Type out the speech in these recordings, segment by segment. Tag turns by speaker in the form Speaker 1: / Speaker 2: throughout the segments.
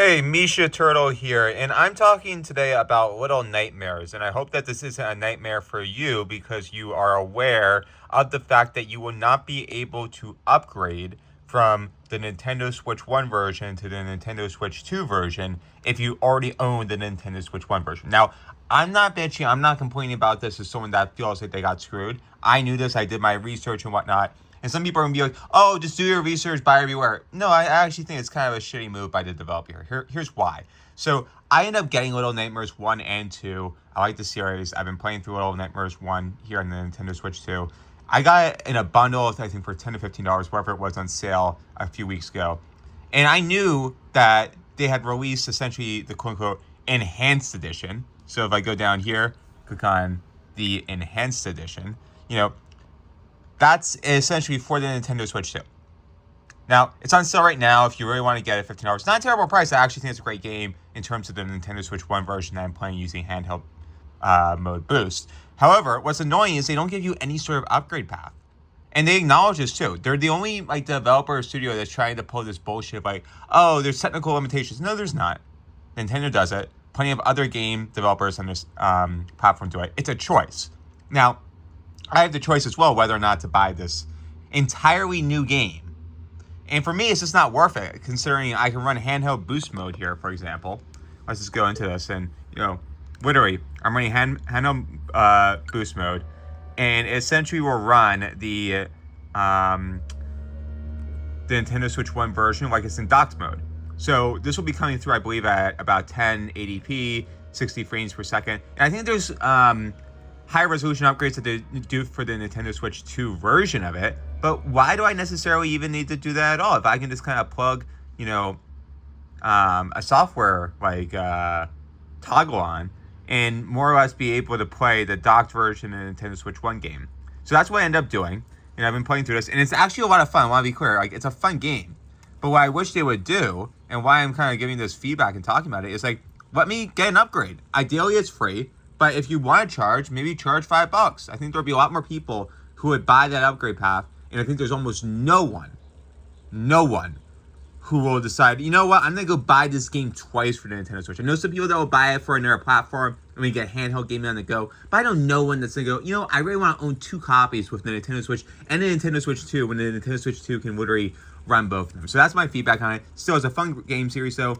Speaker 1: Hey, Misha Turtle here, and I'm talking today about Little Nightmares, and I hope that this isn't a nightmare for you because you are aware of the fact that you will not be able to upgrade from the Nintendo Switch 1 version to the Nintendo Switch 2 version if you already own the Nintendo Switch 1 version. Now, I'm not bitching, I'm not complaining about this as someone that feels like they got screwed. I knew this, I did my research and whatnot. And some people are going to be like, oh, just do your research, buyer beware. No, I actually think it's kind of a shitty move by the developer. Here's why. So I ended up getting Little Nightmares 1 and 2. I like the series. I've been playing through Little Nightmares 1 here on the Nintendo Switch 2. I got it in a bundle, I think for $10 to $15, whatever it was on sale a few weeks ago. And I knew that they had released essentially the quote-unquote enhanced edition. So if I go down here, click on the enhanced edition, that's essentially for the Nintendo Switch 2. Now, it's on sale right now if you really want to get it, $15. It's not a terrible price. I actually think it's a great game in terms of the Nintendo Switch 1 version that I'm playing using handheld mode boost. However, what's annoying is they don't give you any sort of upgrade path. And they acknowledge this too. They're the only developer or studio that's trying to pull this bullshit oh, there's technical limitations. No, there's not. Nintendo does it. Plenty of other game developers on this platform do it. It's a choice. Now, I have the choice as well whether or not to buy this entirely new game. And for me, it's just not worth it, considering I can run handheld boost mode here, for example. Let's just go into this and, literally, I'm running handheld boost mode, and it essentially will run the Nintendo Switch 1 version like it's in docked mode. So this will be coming through, I believe, at about 1080p, 60 frames per second. And I think there's high resolution upgrades that they do for the Nintendo Switch 2 version of it. But why do I necessarily even need to do that at all? If I can just kind of plug, a software toggle on and more or less be able to play the docked version of the Nintendo Switch 1 game. So that's what I ended up doing. And I've been playing through this, and it's actually a lot of fun. I want to be clear, it's a fun game. But what I wish they would do, and why I'm kind of giving this feedback and talking about it, is let me get an upgrade. Ideally, it's free. But if you want to charge, maybe charge $5. I think there'll be a lot more people who would buy that upgrade path. And I think there's almost no one who will decide, you know what, I'm going to go buy this game twice for the Nintendo Switch. I know some people that will buy it for another platform and we get handheld gaming on the go. But I don't know one that's going to go, I really want to own 2 copies with the Nintendo Switch and the Nintendo Switch 2 when the Nintendo Switch 2 can literally run both of them. So that's my feedback on it. Still, it's a fun game series, though.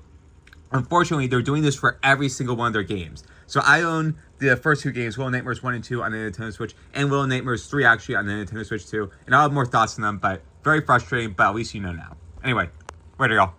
Speaker 1: Unfortunately, they're doing this for every single one of their games. So I own the first 2 games, Little Nightmares 1 and 2 on the Nintendo Switch, and Little Nightmares 3 actually on the Nintendo Switch 2. And I'll have more thoughts on them, but very frustrating, but at least you know now. Anyway, later, y'all.